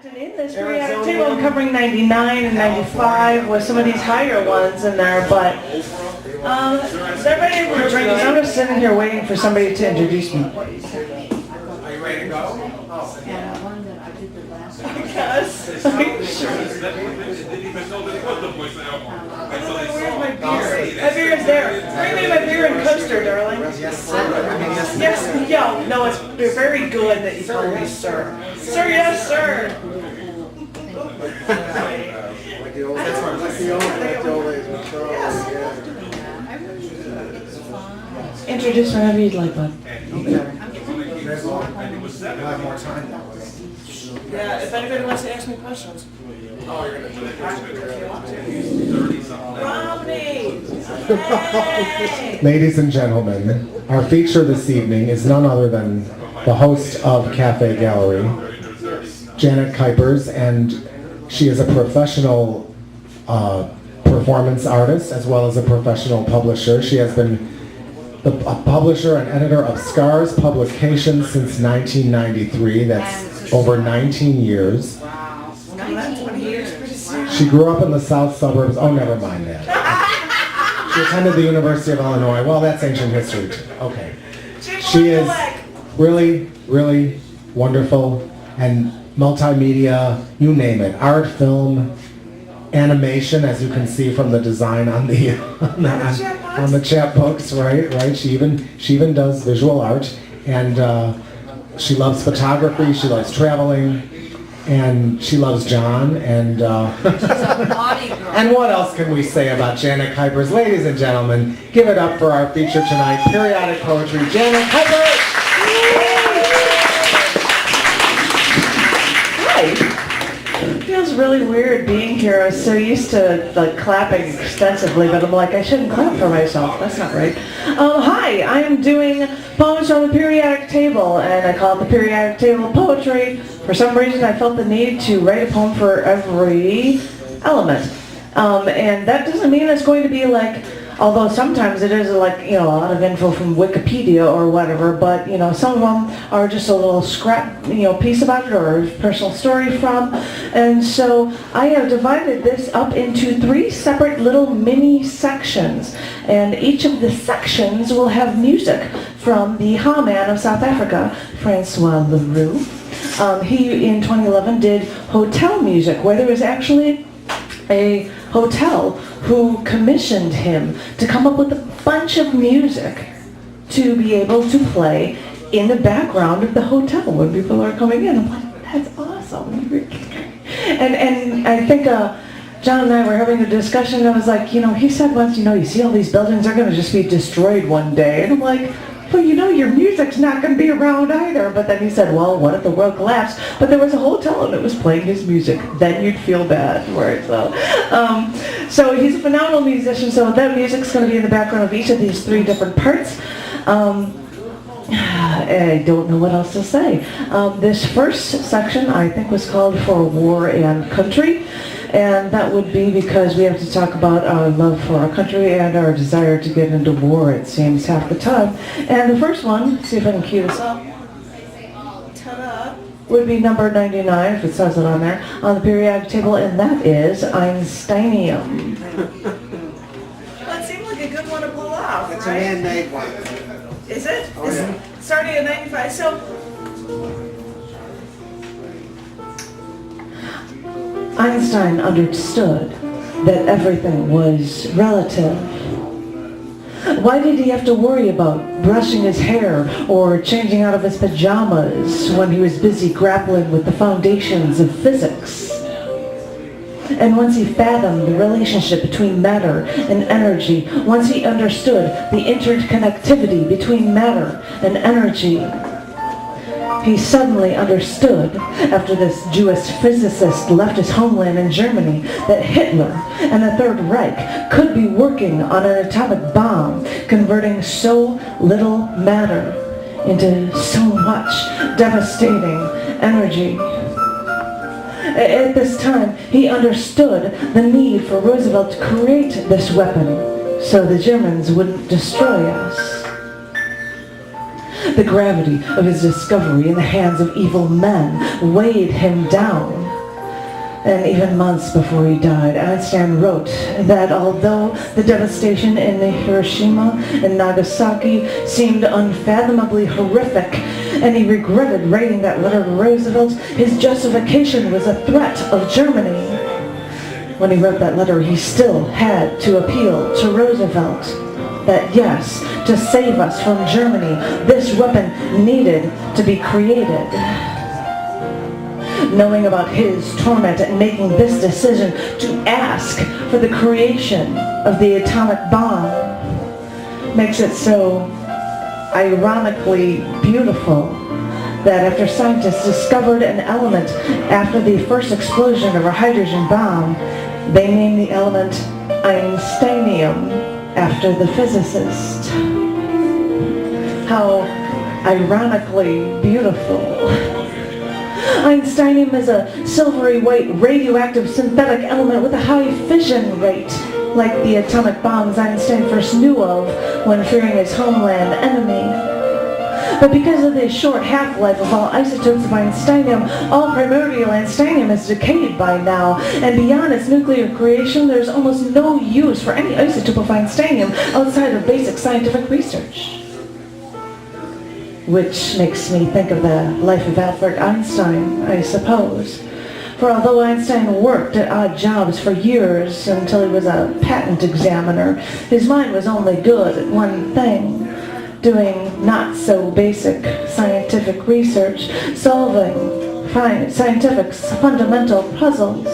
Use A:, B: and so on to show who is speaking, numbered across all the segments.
A: And in this periodic table, I'm covering 99 and 95 with some of these higher ones in there, but is everybody able to drink? I'm just sitting here waiting for somebody to introduce me.
B: Are you ready to go?
C: Yeah, one that I did the last one.
A: Because
B: Where's my beer?
A: my beer is there. Bring me my beer and coaster, darling.
B: Yes, sir. I mean, yes,
A: Yes, yo, no, it's very good that you call me sir. Sir, yes, sir.
B: Like the old days with Charles, yeah.
A: Introduce whenever you'd like, bud.
B: Okay. You guys want? We'll have more time that way.
A: Yeah, if anybody wants to ask me questions.
B: Oh, you're gonna do it.
A: Romney! Hey!
D: Ladies and gentlemen, our feature this evening is none other than the host of Cafe Gallery, Janet Kuypers, and she is a professional performance artist as well as a professional publisher. She has been a publisher and editor of Scars Publications since 1993. That's over 19 years.
C: Wow. 19 years.
D: She grew up in the south suburbs. Oh, never mind that. She attended the University of Illinois. Well, that's ancient history too. Okay. She is really, really wonderful and multimedia, you name it. Art, film, animation, as you can see from the design on the on the chapbooks, right? She even does visual art, and she loves photography. She loves traveling, and she loves John. And
C: She's a naughty girl.
D: and what else can we say about Janet Kuypers, ladies and gentlemen? Give it up for our feature tonight, periodic poetry, Janet Kuypers.
A: Hi. It feels really weird being here. I was so used to like clapping extensively, but I'm like, I shouldn't clap for myself. That's not right. Hi, I'm doing poems from the periodic table, and I call it the periodic table of poetry. For some reason, I felt the need to write a poem for every element. And that doesn't mean it's going to be like, although sometimes it is like, a lot of info from Wikipedia or whatever, but, some of them are just a little scrap, piece about it or a personal story from. And so I have divided this up into 3 separate little mini sections. And each of the sections will have music from the Ha-Man of South Africa, Francois Leroux. He, in 2011, did hotel music, where there was actually a hotel who commissioned him to come up with a bunch of music to be able to play in the background of the hotel when people are coming in. I'm like, that's awesome. And I think John and I were having a discussion, and I was like, he said once, you see all these buildings are going to just be destroyed one day. And I'm like, well, your music's not going to be around either. But then he said, well, what if the world collapsed? But there was a hotel and it was playing his music. Then you'd feel bad for it. So he's a phenomenal musician. So that music's going to be in the background of each of these 3 different parts. I don't know what else to say. This first section, I think, was called For War and Country. And that would be because we have to talk about our love for our country and our desire to get into war, it seems, half the time. And the first one, see if I can cue this up, ta-da, would be number 99, if it says it on there, on the periodic table, and that is Einsteinium. That seemed like a good one to pull off,
B: It's a
A: right?
B: man-made one.
A: Is it?
B: Oh, yeah.
A: Starting at 95. So Einstein understood that everything was relative. Why did he have to worry about brushing his hair or changing out of his pajamas when he was busy grappling with the foundations of physics? And once he fathomed the relationship between matter and energy, once he understood the interconnectivity between matter and energy, he suddenly understood, after this Jewish physicist left his homeland in Germany, that Hitler and the Third Reich could be working on an atomic bomb, converting so little matter into so much devastating energy. At this time, he understood the need for Roosevelt to create this weapon so the Germans wouldn't destroy us. The gravity of his discovery in the hands of evil men weighed him down. And even months before he died, Einstein wrote that although the devastation in Hiroshima and Nagasaki seemed unfathomably horrific, and he regretted writing that letter to Roosevelt, his justification was a threat of Germany. When he wrote that letter, he still had to appeal to Roosevelt that yes, to save us from Germany, this weapon needed to be created. Knowing about his torment and making this decision to ask for the creation of the atomic bomb makes it so ironically beautiful that after scientists discovered an element after the first explosion of a hydrogen bomb, they named the element Einsteinium after the physicist. How ironically beautiful. Einsteinium is a silvery white radioactive synthetic element with a high fission rate, like the atomic bombs Einstein first knew of when fearing his homeland enemy. But because of the short half-life of all isotopes of Einsteinium, all primordial Einsteinium has decayed by now, and beyond its nuclear creation, there's almost no use for any isotope of Einsteinium outside of basic scientific research. Which makes me think of the life of Albert Einstein, I suppose. For although Einstein worked at odd jobs for years until he was a patent examiner, his mind was only good at one thing, doing not so basic scientific research, solving scientific fundamental puzzles.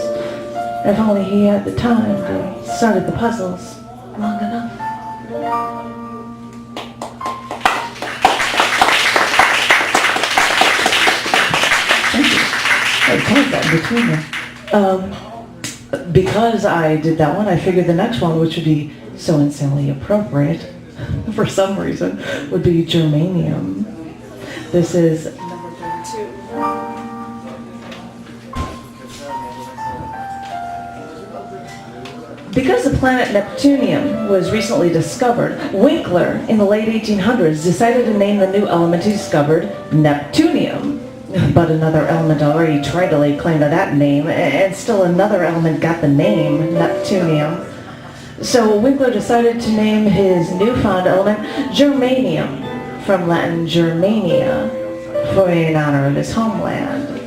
A: If only he had the time to study the puzzles long enough. That between them. Because I did that one, I figured the next one, which would be so insanely appropriate for some reason, would be germanium. This is number 32. Because the planet Neptunium was recently discovered, Winkler in the late 1800s decided to name the new element he discovered Neptunium. But another element already tried to lay claim to that name, and still another element got the name Neptunium. So Winkler decided to name his newfound element Germanium, from Latin Germania, in honor of his homeland.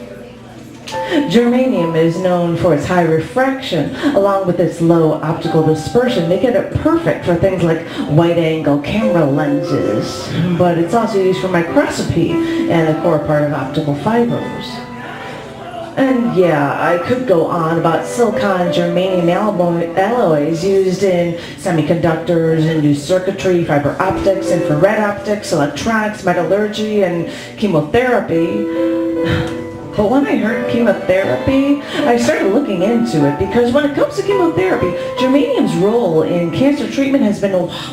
A: Germanium is known for its high refraction, along with its low optical dispersion, making it perfect for things like wide-angle camera lenses. But it's also used for microscopy and the core part of optical fibers. And yeah, I could go on about silicon germanium alloys used in semiconductors, induced circuitry, fiber optics, infrared optics, electronics, metallurgy, and chemotherapy. But when I heard chemotherapy, I started looking into it because when it comes to chemotherapy, germanium's role in cancer treatment has been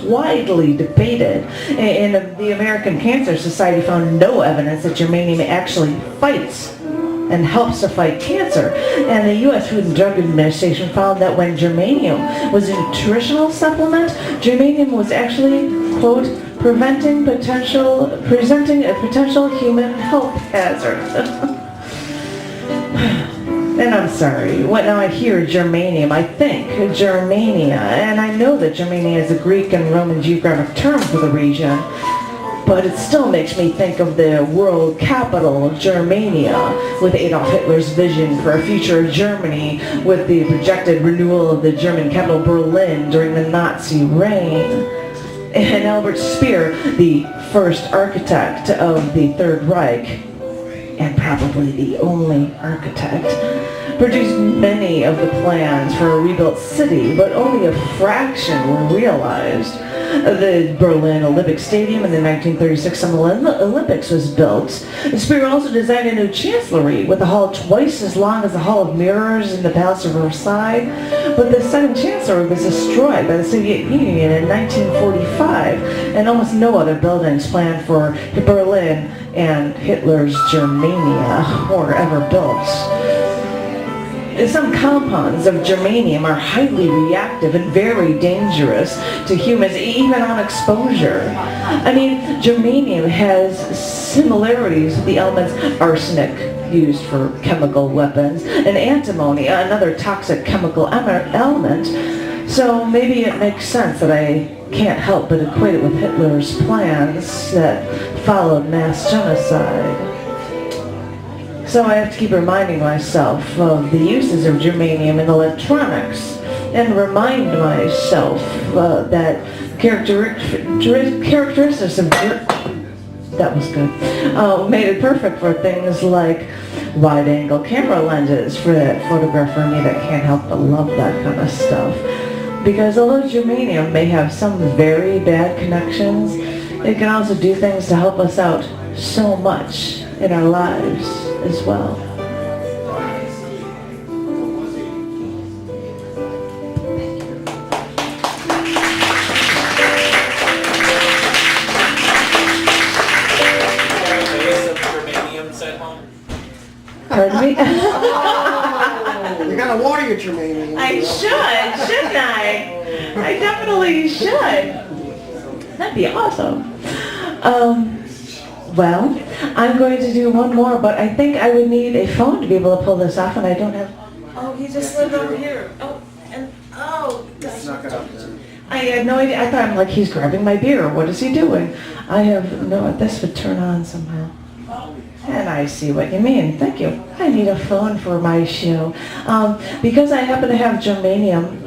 A: widely debated. And the American Cancer Society found no evidence that germanium actually fights and helps to fight cancer. And the U.S. Food and Drug Administration found that when germanium was a nutritional supplement, germanium was actually, quote, presenting a potential human health hazard. And I'm sorry, when I hear germanium, I think Germania, and I know that Germania is a Greek and Roman geographic term for the region, but it still makes me think of the world capital of Germania, with Adolf Hitler's vision for a future Germany, with the projected renewal of the German capital Berlin during the Nazi reign. And Albert Speer, the first architect of the Third Reich, and probably the only architect, produced many of the plans for a rebuilt city, but only a fraction were realized. The Berlin Olympic Stadium in the 1936 Summer Olympics was built. Speer also designed a new chancellery with a hall twice as long as the Hall of Mirrors in the Palace of Versailles. But the second chancellery was destroyed by the Soviet Union in 1945, and almost no other buildings planned for Berlin and Hitler's Germania were ever built. Some compounds of germanium are highly reactive and very dangerous to humans, even on exposure. I mean, germanium has similarities with the elements arsenic, used for chemical weapons, and antimony, another toxic chemical element. So maybe it makes sense that I can't help but equate it with Hitler's plans that followed mass genocide. So I have to keep reminding myself of the uses of germanium in electronics, and remind myself that characteristics of that was good, made it perfect for things like wide-angle camera lenses for that photographer in me that can't help but love that kind of stuff. Because although germanium may have some very bad connections, it can also do things to help us out so much in our lives as well. Pardon me?
B: You gotta water your germanium.
A: I should, shouldn't I? I definitely should. That'd be awesome. Well, I'm going to do one more, but I think I would need a phone to be able to pull this off, and I don't have... Oh, he just lived over here.
B: Snuck it up there.
A: I had no idea. I thought, he's grabbing my beer. What is he doing? I have no... This would turn on somehow. And I see what you mean. Thank you. I need a phone for my show. Because I happen to have germanium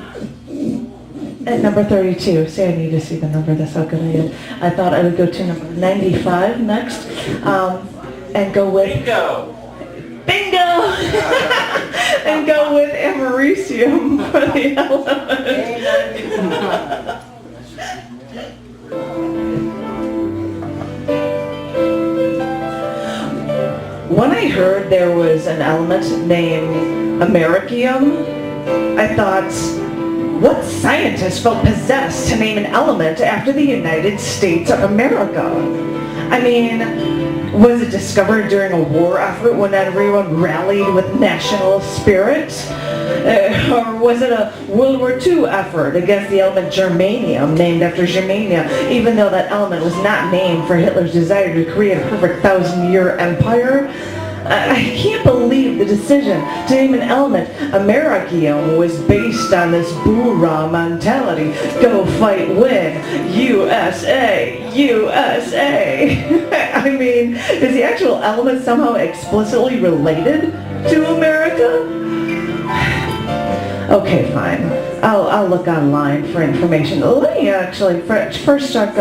A: at number 32. See, I need to see the number. That's how good I am. I thought I would go to number 95 next. And go with... Bingo! And go with Americium for the element. When I heard there was an element named Americium, I thought, what scientist felt possessed to name an element after the United States of America? I mean, was it discovered during a war effort when everyone rallied with national spirit? Or was it a World War II effort against the element germanium, named after Germania, even though that element was not named for Hitler's desire to create a perfect 1,000-year empire? I can't believe the decision to name an element Americium was based on this bourrah mentality. Go fight, win, USA, USA. I mean, is the actual element somehow explicitly related to America? Okay, fine. I'll look online for information. Let me actually first check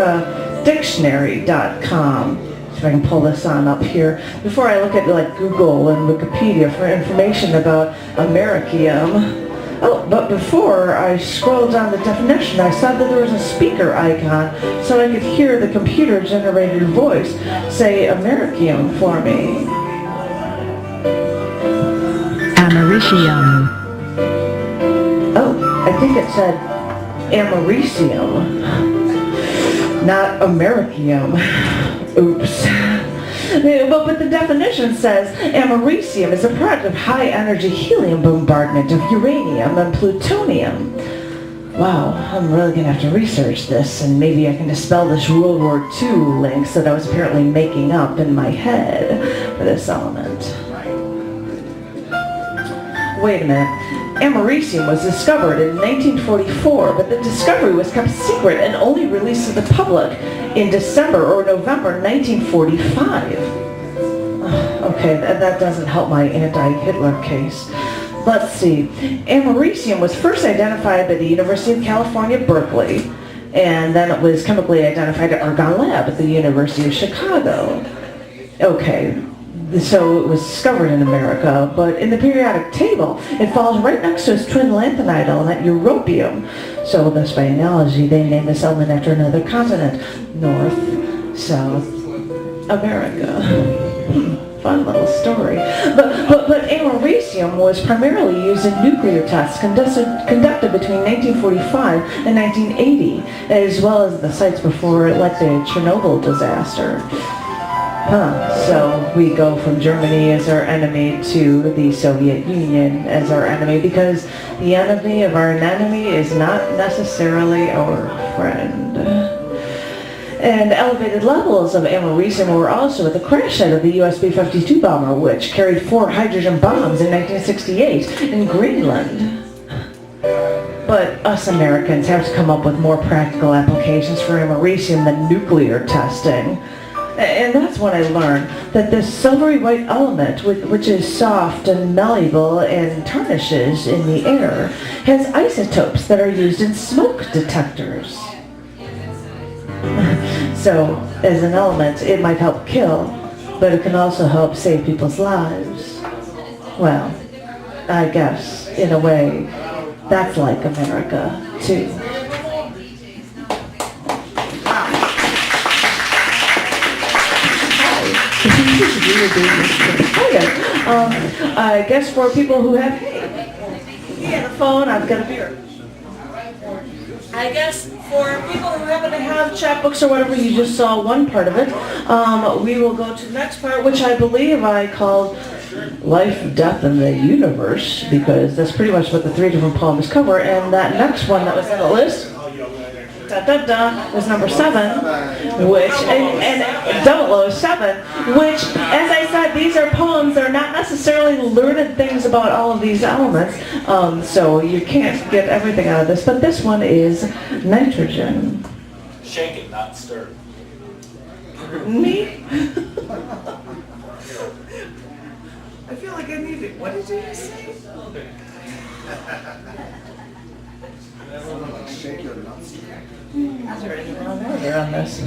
A: dictionary.com. If I can pull this on up here, before I look at Google and Wikipedia for information about Americium. Oh, but before I scrolled down the definition, I saw that there was a speaker icon, so I could hear the computer-generated voice say Americium for me.
E: Americium.
A: Oh, I think it said Americium, not Americium. Oops. But the definition says Americium is a product of high-energy helium bombardment of uranium and plutonium. Wow, I'm really going to have to research this, and maybe I can dispel this World War II links that I was apparently making up in my head for this element. Wait a minute. Americium was discovered in 1944, but the discovery was kept secret and only released to the public in December or November 1945. Okay, that doesn't help my anti-Hitler case. Let's see. Americium was first identified by the University of California, Berkeley, and then it was chemically identified at Argon Lab at the University of Chicago. Okay. So it was discovered in America, but in the periodic table, it falls right next to its twin lanthanide element, europium. So thus, by analogy, they named this element after another continent, North, South America. Fun little story. But americium was primarily used in nuclear tests conducted between 1945 and 1980, as well as the sites before the Chernobyl disaster. So we go from Germany as our enemy to the Soviet Union as our enemy, because the enemy of our enemy is not necessarily our friend. And elevated levels of americium were also at the crash site of the US B-52 bomber, which carried 4 hydrogen bombs in 1968 in Greenland. But us Americans have to come up with more practical applications for americium than nuclear testing. And that's when I learned that this silvery white element, which is soft and malleable and tarnishes in the air, has isotopes that are used in smoke detectors. So, as an element, it might help kill, but it can also help save people's lives. Well, I guess, in a way, that's like America, too. I guess for people who have, the phone, I've got a beer. I guess for people who happen to have chapbooks or whatever, you just saw one part of it. We will go to the next part, which I believe I called Life, Death, and the Universe, because that's pretty much what the 3 different poems cover. And that next one that was on the list, was number 7, which, and 007, which, as I said, these are poems. They're not necessarily learned things about all of these elements, so you can't get everything out of this, but this one is nitrogen.
F: Shake it, not stir.
A: Me? I feel like I need it. What did you just say?
B: Shake your nuts.
A: Is there anything wrong order on this?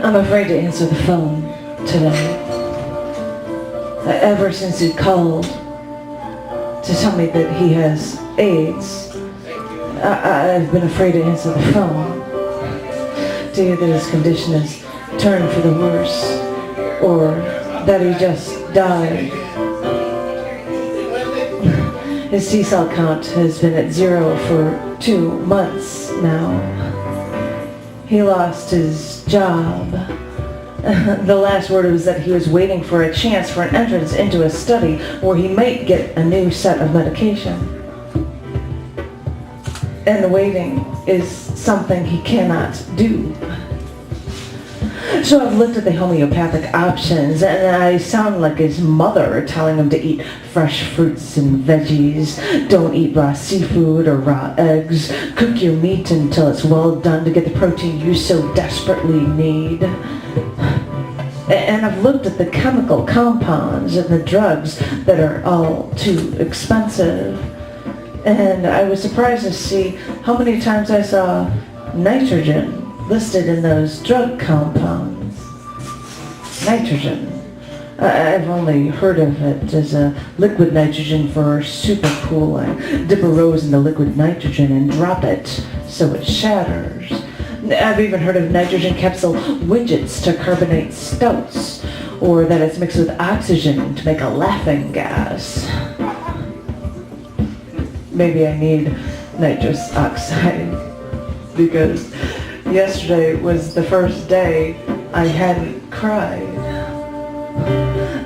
A: I'm afraid to answer the phone today. Ever since he called to tell me that he has AIDS, I've been afraid to answer the phone. To hear that his condition has turned for the worse, or that he just died. His T-cell count has been at 0 for 2 months now. He lost his job. The last word was that he was waiting for a chance for an entrance into a study where he might get a new set of medication. And the waiting is something he cannot do. So I've looked at the homeopathic options, and I sound like his mother telling him to eat fresh fruits and veggies, don't eat raw seafood or raw eggs, cook your meat until it's well done to get the protein you so desperately need. And I've looked at the chemical compounds and the drugs that are all too expensive. And I was surprised to see how many times I saw nitrogen listed in those drug compounds. Nitrogen. I've only heard of it as a liquid nitrogen for super cooling. Dip a rose in the liquid nitrogen and drop it so it shatters. I've even heard of nitrogen capsule widgets to carbonate stouts, or that it's mixed with oxygen to make a laughing gas. Maybe I need nitrous oxide, because yesterday was the first day I hadn't cried.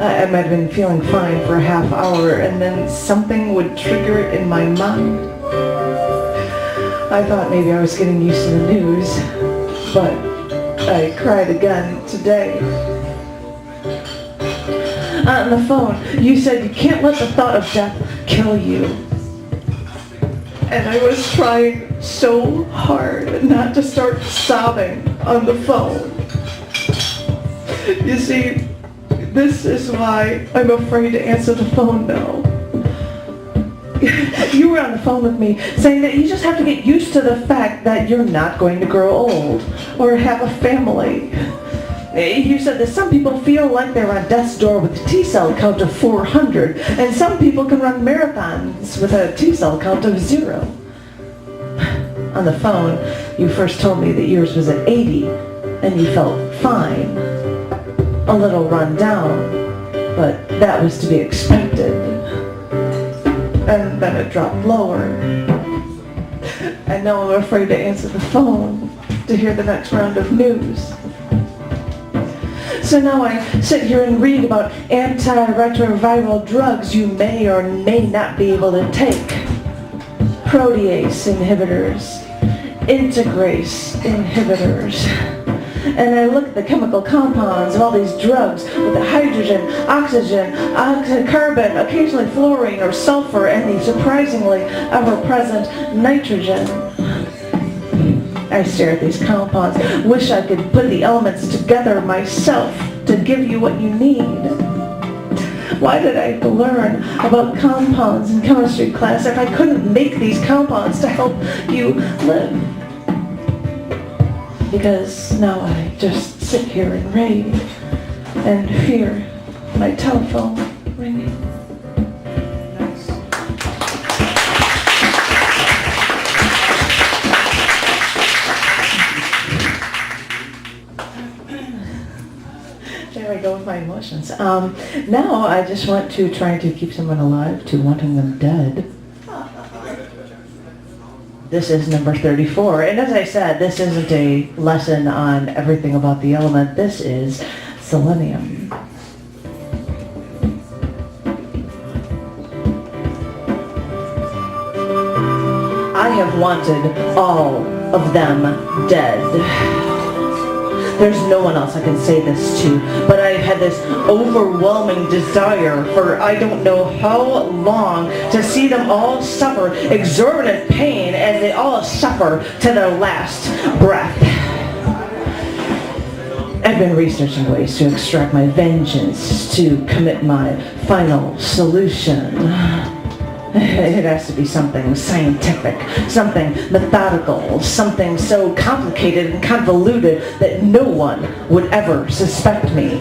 A: I might have been feeling fine for a half hour, and then something would trigger it in my mind. I thought maybe I was getting used to the news, but I cried again today. On the phone, you said you can't let the thought of death kill you. And I was trying so hard not to start sobbing on the phone. You see, this is why I'm afraid to answer the phone now. You were on the phone with me saying that you just have to get used to the fact that you're not going to grow old or have a family. You said that some people feel like they're on death's door with a T-cell count of 400, and some people can run marathons with a T-cell count of 0. On the phone, you first told me that yours was at 80, and you felt fine. A little run down, but that was to be expected. And then it dropped lower. And now I'm afraid to answer the phone to hear the next round of news. So now I sit here and read about antiretroviral drugs you may or may not be able to take. Protease inhibitors, integrase inhibitors. And I look at the chemical compounds of all these drugs with the hydrogen, oxygen, carbon, occasionally fluorine or sulfur, and the surprisingly ever-present nitrogen. I stare at these compounds, wish I could put the elements together myself to give you what you need. Why did I learn about compounds in chemistry class if I couldn't make these compounds to help you live? Because now I just sit here and read and hear my telephone ringing. There I go with my emotions. Now I just want to try to keep someone alive to wanting them dead. This is number 34, and as I said, this isn't a lesson on everything about the element. This is selenium. I have wanted all of them dead. There's no one else I can say this to, but I've had this overwhelming desire for I don't know how long to see them all suffer exorbitant pain as they all suffer to their last breath. I've been researching ways to extract my vengeance, to commit my final solution. It has to be something scientific, something methodical, something so complicated and convoluted that no one would ever suspect me.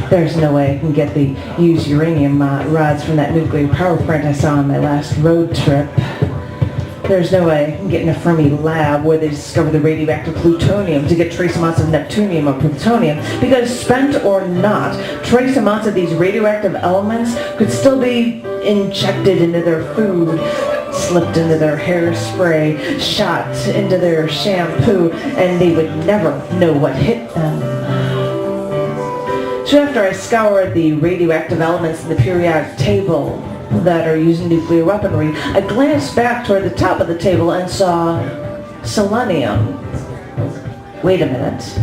A: There's no way I can get the used uranium rods from that nuclear power plant I saw on my last road trip. There's no way I can get in a Fermi lab where they discover the radioactive plutonium to get trace amounts of neptunium or plutonium, because spent or not, trace amounts of these radioactive elements could still be injected into their food, slipped into their hairspray, shot into their shampoo, and they would never know what hit them. So after I scoured the radioactive elements in the periodic table that are used in nuclear weaponry, I glanced back toward the top of the table and saw selenium. Wait a minute.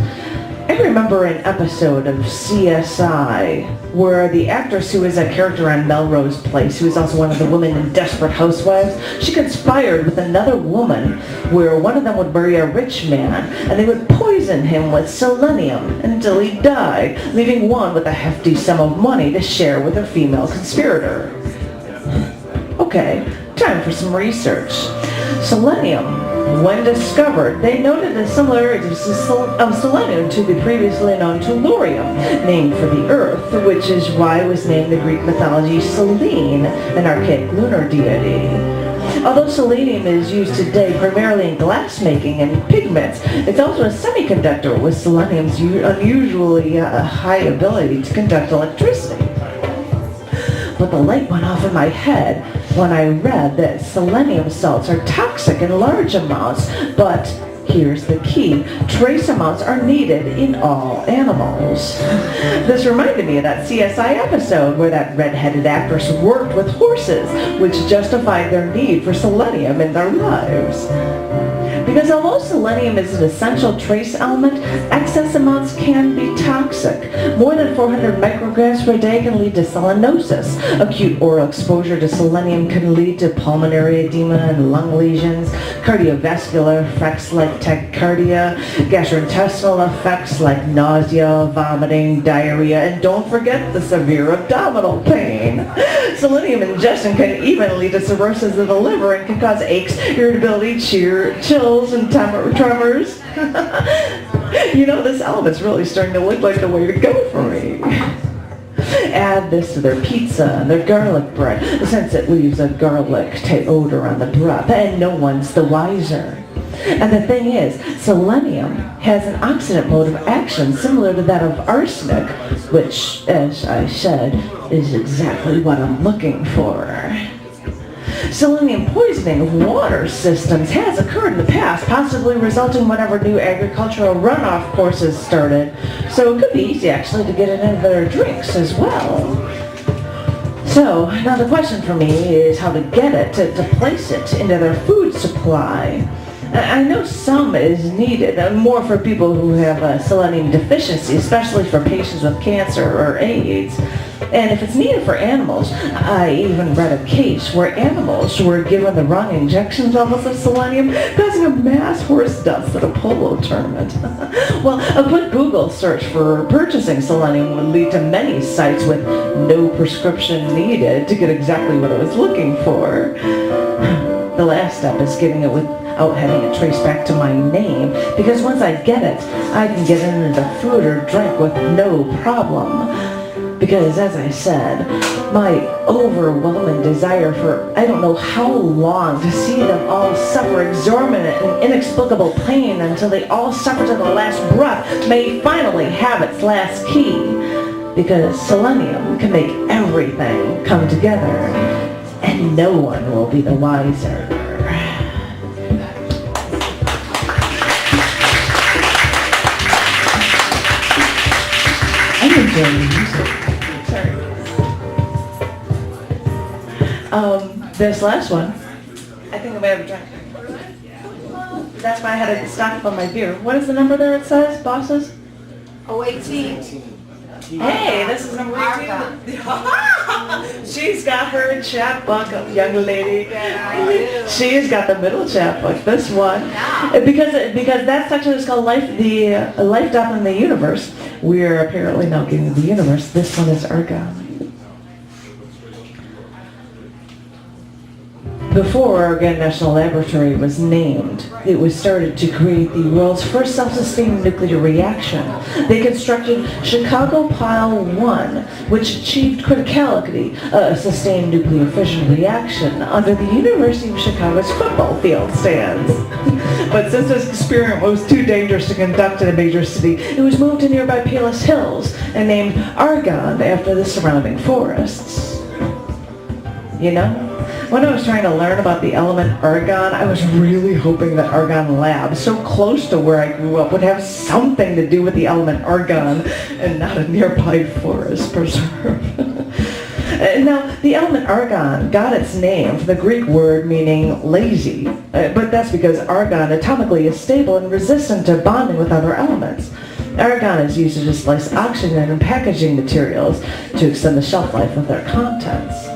A: I remember an episode of CSI where the actress who is a character on Melrose Place, who is also one of the women in Desperate Housewives, she conspired with another woman where one of them would marry a rich man and they would poison him with selenium until he died, leaving one with a hefty sum of money to share with her female conspirator. Okay, time for some research. Selenium, when discovered, they noted the similarities of selenium to the previously known tellurium, named for the earth, which is why it was named in the Greek mythology Selene, an archaic lunar deity. Although selenium is used today primarily in glass making and pigments, it's also a semiconductor with selenium's unusually high ability to conduct electricity. But the light went off in my head when I read that selenium salts are toxic in large amounts, but here's the key: trace amounts are needed in all animals. This reminded me of that CSI episode where that red-headed actress worked with horses, which justified their need for selenium in their lives. Because although selenium is an essential trace element, excess amounts can be toxic. More than 400 micrograms per day can lead to selenosis. Acute oral exposure to selenium can lead to pulmonary edema and lung lesions, cardiovascular effects like tachycardia, gastrointestinal effects like nausea, vomiting, diarrhea, and don't forget the severe abdominal pain. Selenium ingestion can even lead to cirrhosis of the liver and can cause aches, irritability, chills, and tremors. You know, this element's really starting to look like the way to go for me. Add this to their pizza and their garlic bread, since it leaves a garlic odor on the breath, and no one's the wiser. And the thing is, selenium has an oxidant mode of action similar to that of arsenic, which, as I said, is exactly what I'm looking for. Selenium poisoning of water systems has occurred in the past, possibly resulting whenever new agricultural runoff courses started. So it could be easy actually to get it into their drinks as well. So now the question for me is how to get it, to place it into their food supply. I know some is needed, more for people who have a selenium deficiency, especially for patients with cancer or AIDS. And if it's needed for animals, I even read a case where animals were given the wrong injection levels of selenium, causing a mass horse deaths at a polo tournament. Well, a quick Google search for purchasing selenium would lead to many sites with no prescription needed to get exactly what I was looking for. The last step is getting it without having it traced back to my name, because once I get it, I can get it into food or drink with no problem. Because, as I said, my overwhelming desire for I don't know how long to see them all suffer exorbitant and inexplicable pain until they all suffer to the last breath may finally have its last key. Because selenium can make everything come together, and no one will be the wiser. I'm enjoying the music. This last one, I think I might have a drink. That's why I had to stock up on my beer. What is the number there it says, bosses?
C: 018.
A: Hey, this is number 18. She's got her chapbook, young lady. She's got the middle chapbook, this one. Because that section is called Life, Death, and the Universe. We're apparently now getting to the universe. This one is Argon. Before Argonne National Laboratory was named, it was started to create the world's first self-sustaining nuclear reaction. They constructed Chicago Pile 1, which achieved criticality, a sustained nuclear fission reaction, under the University of Chicago's football field stands. But since this experiment was too dangerous to conduct in a major city, it was moved to nearby Palos Hills and named Argonne after the surrounding forests. You know? When I was trying to learn about the element argon, I was really hoping that Argon Lab, so close to where I grew up, would have something to do with the element argon and not a nearby forest preserve. Now, the element argon got its name from the Greek word meaning lazy, but that's because argon atomically is stable and resistant to bonding with other elements. Argon is used to displace oxygen in packaging materials to extend the shelf life of their contents.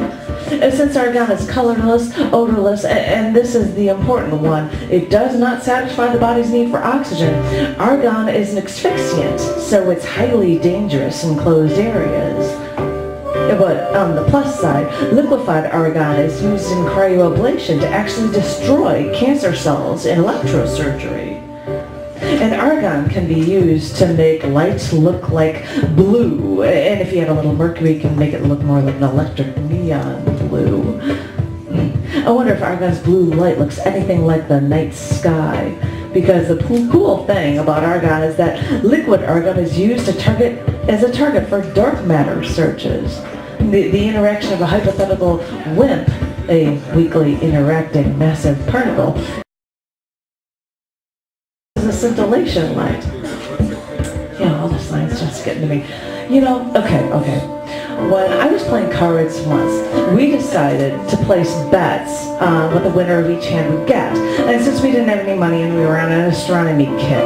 A: Since argon is colorless, odorless, and this is the important one, it does not satisfy the body's need for oxygen. Argon is an asphyxiant, so it's highly dangerous in closed areas. But on the plus side, liquefied argon is used in cryoablation to actually destroy cancer cells in electrosurgery. And argon can be used to make lights look like blue, and if you add a little mercury, you can make it look more like an electric neon blue. I wonder if argon's blue light looks anything like the night sky, because the cool thing about argon is that liquid argon is used as a target for dark matter searches. The interaction of a hypothetical WIMP, a weakly interacting massive particle, a scintillation light. Yeah, all the science just getting to me. You know, okay. When I was playing cards once, we decided to place bets on what the winner of each hand would get. And since we didn't have any money and we were on an astronomy kick,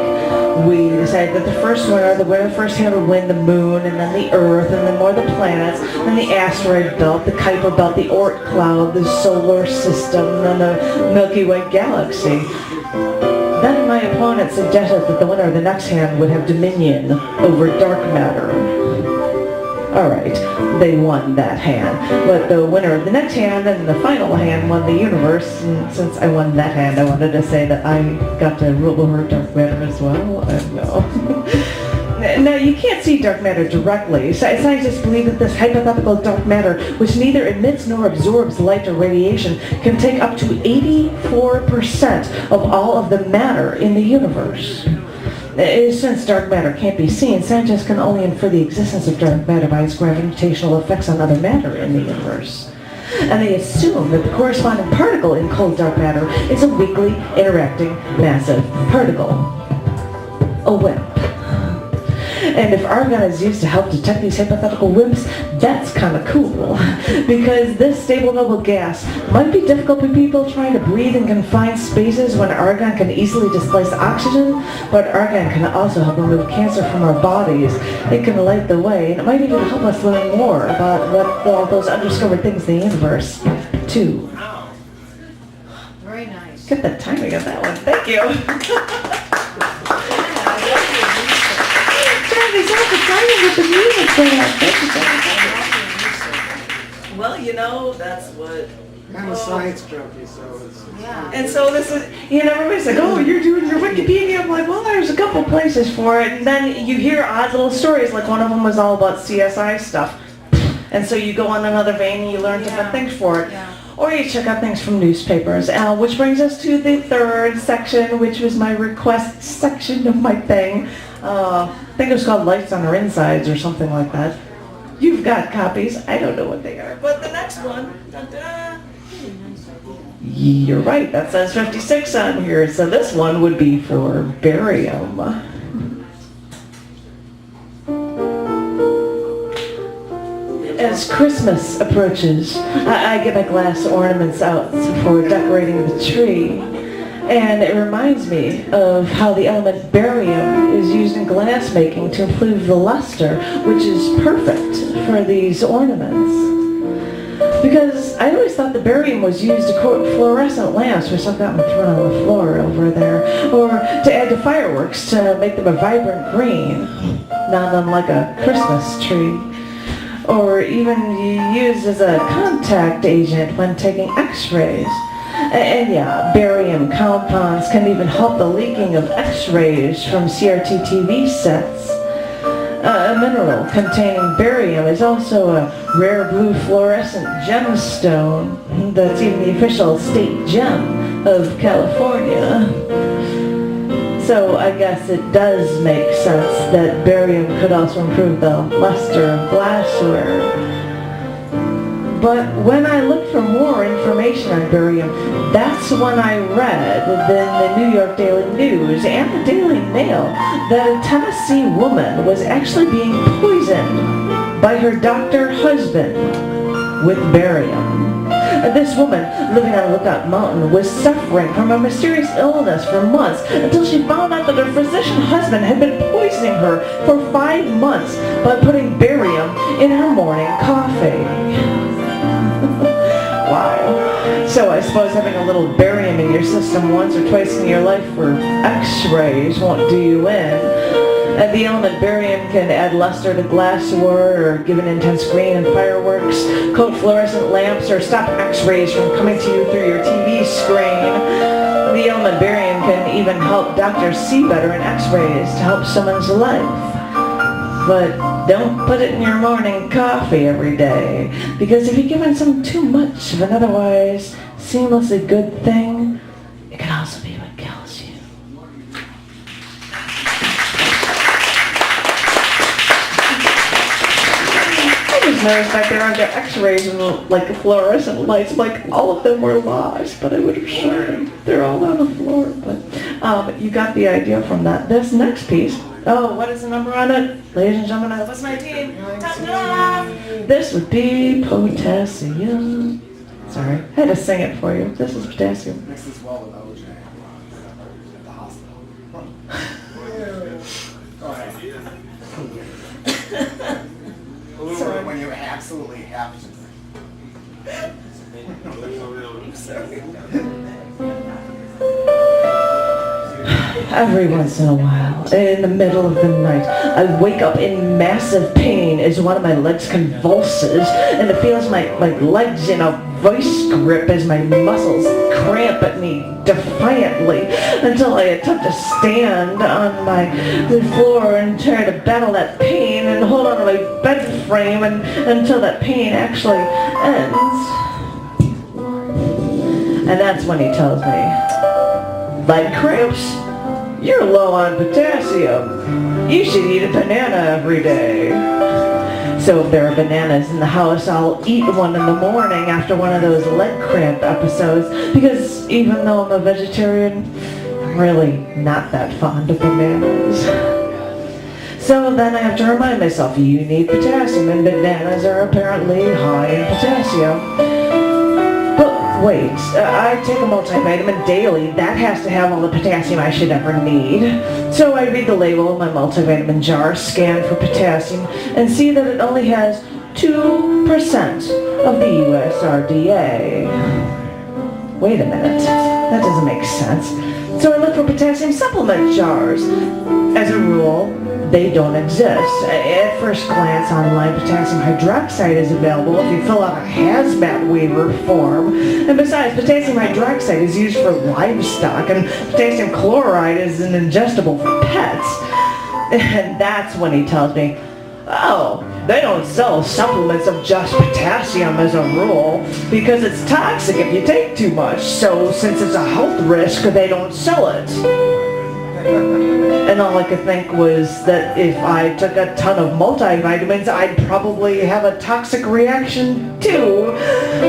A: we decided that the winner of the first hand would win the moon, and then the Earth, and then more the planets, then the asteroid belt, the Kuiper belt, the Oort cloud, the solar system, and the Milky Way galaxy. Then my opponent suggested that the winner of the next hand would have dominion over dark matter. Alright, they won that hand. But the winner of the next hand and the final hand won the universe, and since I won that hand, I wanted to say that I got to rule over dark matter as well. No. Now, you can't see dark matter directly. Scientists believe that this hypothetical dark matter, which neither emits nor absorbs light or radiation, can take up to 84% of all of the matter in the universe. Since dark matter can't be seen, scientists can only infer the existence of dark matter by its gravitational effects on other matter in the universe. And they assume that the corresponding particle in cold dark matter is a weakly interacting massive particle. A WIMP. And if argon is used to help detect these hypothetical WIMPs, that's kind of cool. Because this stable noble gas might be difficult for people trying to breathe in confined spaces when argon can easily displace oxygen, but argon can also help remove cancer from our bodies. It can light the way, and it might even help us learn more about what all those undiscovered things in the universe, too.
C: Very nice.
A: Get the timing of that one. Thank you. Travis, that's the timing with the music there. Thank you, Travis. Well, you know, that's what...
B: I'm a science junkie, so it's...
C: Yeah.
A: And so this is, you know, everybody's like, oh, you're doing your Wikipedia. I'm like, well, there's a couple places for it. And then you hear odd little stories, like one of them was all about CSI stuff. And so you go on another vein and you learn different things for it.
C: Yeah.
A: Or you check out things from newspapers, which brings us to the third section, which was my request section of my thing. I think it was called Lights on Our Insides or something like that. You've got copies. I don't know what they are. But the next one, da-da. You're right, that says 56 on here. So this one would be for barium. As Christmas approaches, I get my glass ornaments out for decorating the tree. And it reminds me of how the element barium is used in glass making to improve the luster, which is perfect for these ornaments. Because I always thought the barium was used to coat fluorescent lamps, which I've got them thrown on the floor over there, or to add to fireworks to make them a vibrant green, not unlike a Christmas tree. Or even used as a contact agent when taking x-rays. And yeah, barium compounds can even help the leaking of x-rays from CRT TV sets. A mineral containing barium is also a rare blue fluorescent gemstone that's even the official state gem of California. So I guess it does make sense that barium could also improve the luster of glassware. But when I looked for more information on barium, that's when I read in the New York Daily News and the Daily Mail that a Tennessee woman was actually being poisoned by her doctor husband with barium. This woman, living on Lookout Mountain, was suffering from a mysterious illness for months until she found out that her physician husband had been poisoning her for 5 months by putting barium in her morning coffee. Wow. So I suppose having a little barium in your system once or twice in your life for x-rays won't do you in. And the element barium can add luster to glassware or give an intense green in fireworks, coat fluorescent lamps, or stop x-rays from coming to you through your TV screen. The element barium can even help doctors see better in x-rays to help someone's life. But don't put it in your morning coffee every day, because if you're giving some too much of an otherwise seamlessly good thing, it can also be what kills you. I just noticed back there on the x-rays and like the fluorescent lights, like all of them were lost, but I would have shown them. They're all on the floor, but you got the idea from that. This next piece. Oh, what is the number on it? Ladies and gentlemen, what's my team? Ta-da! This would be potassium. Sorry, I had to sing it for you. This is potassium.
B: Mixed as well with OJ at the hospital. Go ahead. Sorry, when you absolutely have to.
A: I'm sorry. Every once in a while, in the middle of the night, I wake up in massive pain as one of my legs convulses, and it feels my legs in a vice grip as my muscles cramp at me defiantly until I attempt to stand on my floor and try to battle that pain and hold on to my bed frame until that pain actually ends. And that's when he tells me, "Leg cramps? You're low on potassium. You should eat a banana every day." So if there are bananas in the house, I'll eat one in the morning after one of those leg cramp episodes, because even though I'm a vegetarian, I'm really not that fond of bananas. So then I have to remind myself, you need potassium, and bananas are apparently high in potassium. But wait, I take a multivitamin daily. That has to have all the potassium I should ever need. So I read the label of my multivitamin jar, scan for potassium, and see that it only has 2% of the USRDA. Wait a minute, that doesn't make sense. So I look for potassium supplement jars. As a rule, they don't exist. At first glance online, potassium hydroxide is available if you fill out a hazmat waiver form. And besides, potassium hydroxide is used for livestock, and potassium chloride is an ingestible for pets. And that's when he tells me, oh, they don't sell supplements of just potassium as a rule because it's toxic if you take too much. So since it's a health risk, they don't sell it. And all I could think was that if I took a ton of multivitamins, I'd probably have a toxic reaction too.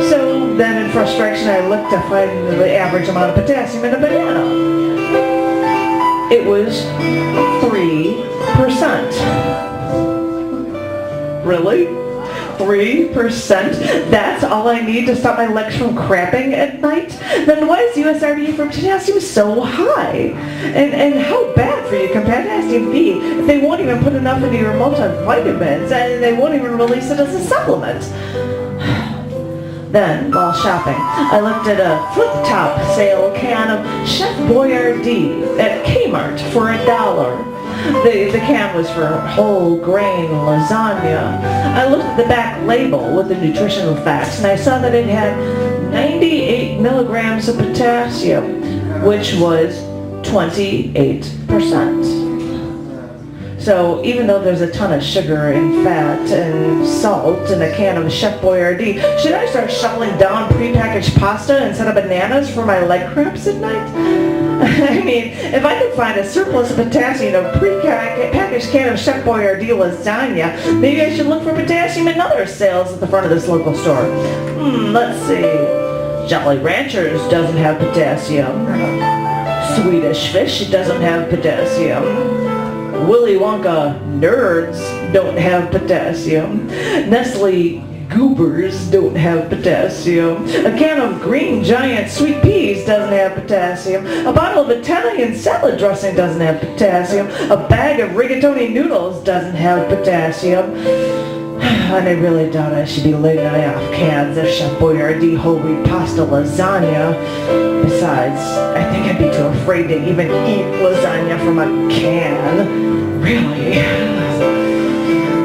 A: So then in frustration, I looked to find the average amount of potassium in a banana. It was 3%. Really? 3%? That's all I need to stop my legs from cramping at night? Then why is USRDA for potassium so high? And how bad for you can potassium be if they won't even put enough into your multivitamins and they won't even release it as a supplement? Then, while shopping, I looked at a flip-top sale can of Chef Boyardee at Kmart for $1. The can was for whole grain lasagna. I looked at the back label with the nutritional facts, and I saw that it had 98 milligrams of potassium, which was 28%. So even though there's a ton of sugar and fat and salt in a can of Chef Boyardee, should I start shoveling down prepackaged pasta instead of bananas for my leg cramps at night? I mean, if I could find a surplus of potassium in a prepackaged can of Chef Boyardee lasagna, maybe I should look for potassium in other sales at the front of this local store. Let's see. Jolly Ranchers doesn't have potassium. Swedish Fish doesn't have potassium. Willy Wonka Nerds don't have potassium. Nestle Goobers don't have potassium. A can of Green Giant sweet peas doesn't have potassium. A bottle of Italian salad dressing doesn't have potassium. A bag of rigatoni noodles doesn't have potassium. And I really doubt I should be living off cans of Chef Boyardee whole wheat pasta lasagna. Besides, I think I'd be too afraid to even eat lasagna from a can. Really?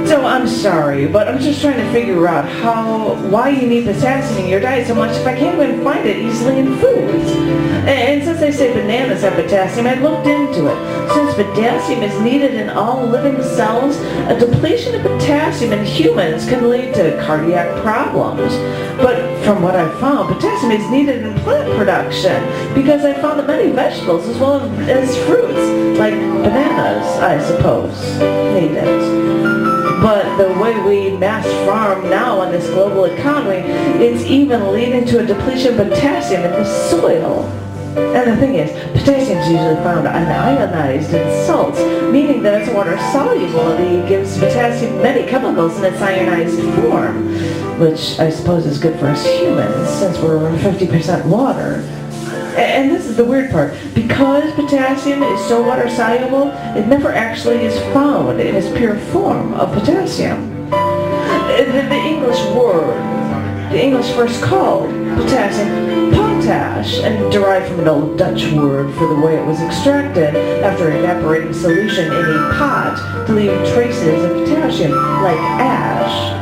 A: So I'm sorry, but I'm just trying to figure out why you need potassium in your diet so much if I can't even find it easily in foods. And since they say bananas have potassium, I looked into it. Since potassium is needed in all living cells, a depletion of potassium in humans can lead to cardiac problems. But from what I've found, potassium is needed in plant production because I found that many vegetables as well as fruits, like bananas, I suppose, need it. But the way we mass farm now in this global economy, it's even leading to a depletion of potassium in the soil. And the thing is, potassium is usually found unionized in salts, meaning that its water solubility gives potassium many chemicals in its ionized form, which I suppose is good for us humans, since we're 50% water. And this is the weird part. Because potassium is so water soluble, it never actually is found in its pure form of potassium. The English first called potassium potash, and derived from an old Dutch word for the way it was extracted after evaporating solution in a pot to leave traces of potassium, like ash.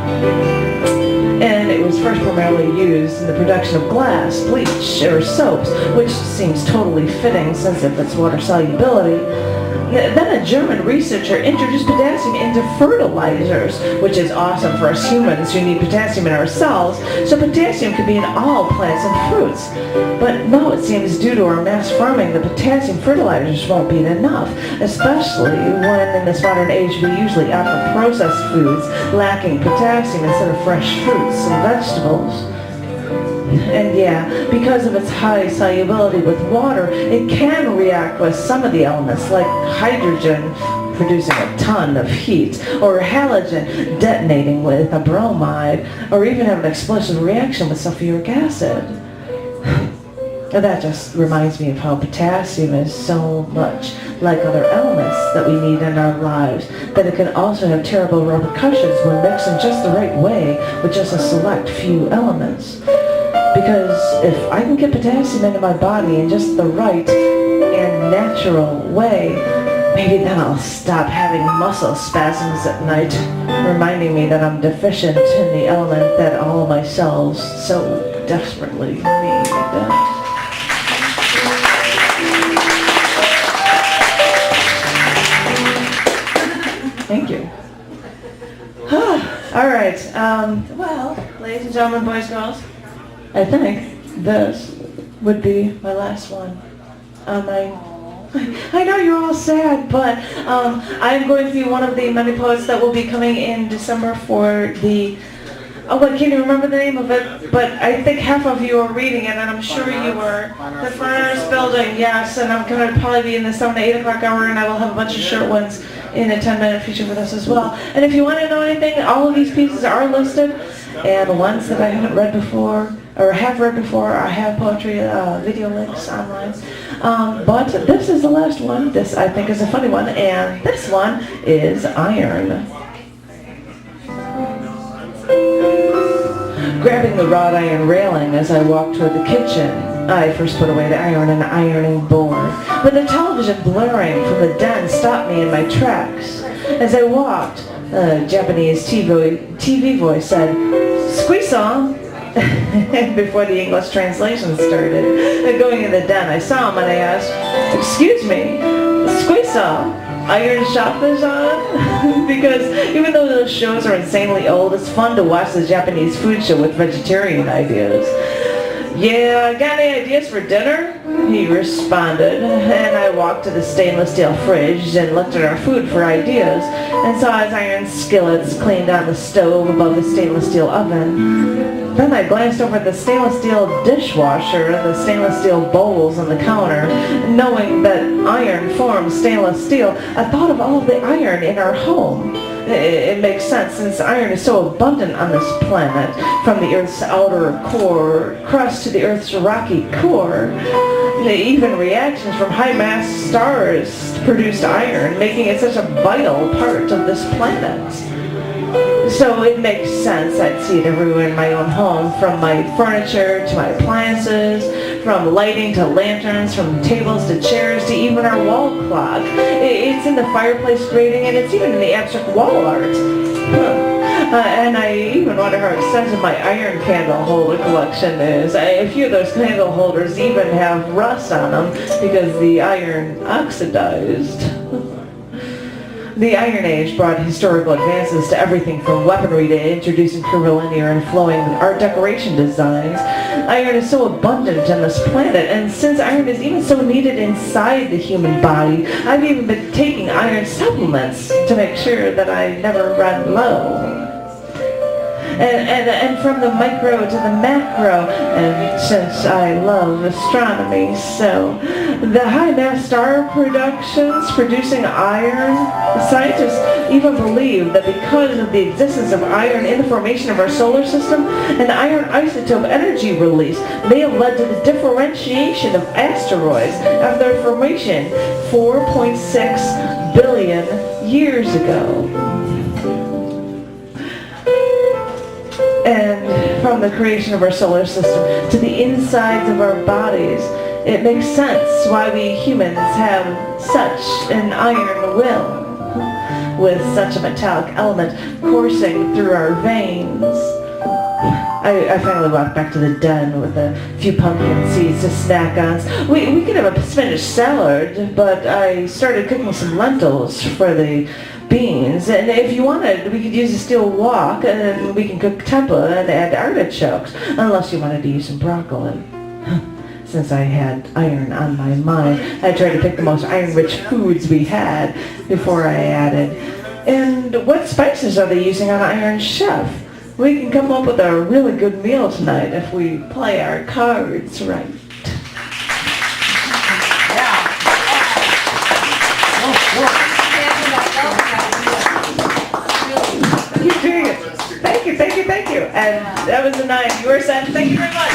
A: And it was first primarily used in the production of glass, bleach, or soaps, which seems totally fitting since of its water solubility. Then a German researcher introduced potassium into fertilizers, which is awesome for us humans who need potassium in our cells, so potassium could be in all plants and fruits. But now it seems due to our mass farming, the potassium fertilizers won't be enough, especially when in this modern age we usually opt for processed foods lacking potassium instead of fresh fruits and vegetables. And yeah, because of its high solubility with water, it can react with some of the elements like hydrogen producing a ton of heat, or halogen detonating with a bromide, or even have an explosive reaction with sulfuric acid. And that just reminds me of how potassium is so much like other elements that we need in our lives, that it can also have terrible repercussions when mixed in just the right way with just a select few elements. Because if I can get potassium into my body in just the right and natural way, maybe then I'll stop having muscle spasms at night, reminding me that I'm deficient in the element that all my cells so desperately need. Thank you. All right. Well, ladies and gentlemen, boys and girls, I think this would be my last one. I know you're all sad, but I'm going to be one of the many poets that will be coming in December for the... Oh, I can't even remember the name of it, but I think half of you are reading it, and I'm sure you were. The Fine Arts Building, yes, and I'm going to probably be in the 7 to 8 o'clock hour, and I will have a bunch of short ones in a 10-minute feature with us as well. And if you want to know anything, all of these pieces are listed, and the ones that I haven't read before, or have read before, I have poetry video links online. But this is the last one. This, I think, is a funny one, and this one is iron. Grabbing the wrought iron railing as I walked toward the kitchen, I first put away the iron and ironing board. But the television blaring from the den stopped me in my tracks. As I walked, a Japanese TV voice said, "Squeeze-saw," before the English translation started. And going in the den, I saw him and I asked, "Excuse me, squeeze-saw, iron shop is on?" Because even though those shows are insanely old, it's fun to watch the Japanese food show with vegetarian ideas. "Yeah, got any ideas for dinner?" he responded, and I walked to the stainless steel fridge and looked at our food for ideas, and saw his iron skillets cleaned on the stove above the stainless steel oven. Then I glanced over at the stainless steel dishwasher and the stainless steel bowls on the counter. Knowing that iron forms stainless steel, I thought of all of the iron in our home. It makes sense since iron is so abundant on this planet, from the Earth's outer core crust to the Earth's rocky core. Even reactions from high-mass stars produced iron, making it such a vital part of this planet. So it makes sense I'd see it everywhere in my own home, from my furniture to my appliances, from lighting to lanterns, from tables to chairs to even our wall clock. It's in the fireplace grating, and it's even in the abstract wall art. And I even wonder how extensive my iron candle holder collection is. A few of those candle holders even have rust on them because the iron oxidized. The Iron Age brought historical advances to everything from weaponry to introducing curvilinear and flowing art decoration designs. Iron is so abundant on this planet, and since iron is even so needed inside the human body, I've even been taking iron supplements to make sure that I never run low. And from the micro to the macro, and since I love astronomy, so the high-mass star productions producing iron, scientists even believe that because of the existence of iron in the formation of our solar system, an iron isotope energy release may have led to the differentiation of asteroids after their formation 4.6 billion years ago. And from the creation of our solar system to the insides of our bodies, it makes sense why we humans have such an iron will, with such a metallic element coursing through our veins. I finally walked back to the den with a few pumpkin seeds to snack on. We could have a spinach salad, but I started cooking some lentils for the beans. And if you wanted, we could use a steel wok, and then we can cook tempeh and add artichokes, unless you wanted to use some broccoli. Since I had iron on my mind, I tried to pick the most iron-rich foods we had before I added. And what spices are they using on Iron Chef? We can come up with a really good meal tonight if we play our cards right. Keep doing it. Thank you, thank you, thank you. And that was a 9. You were 7. Thank you very much.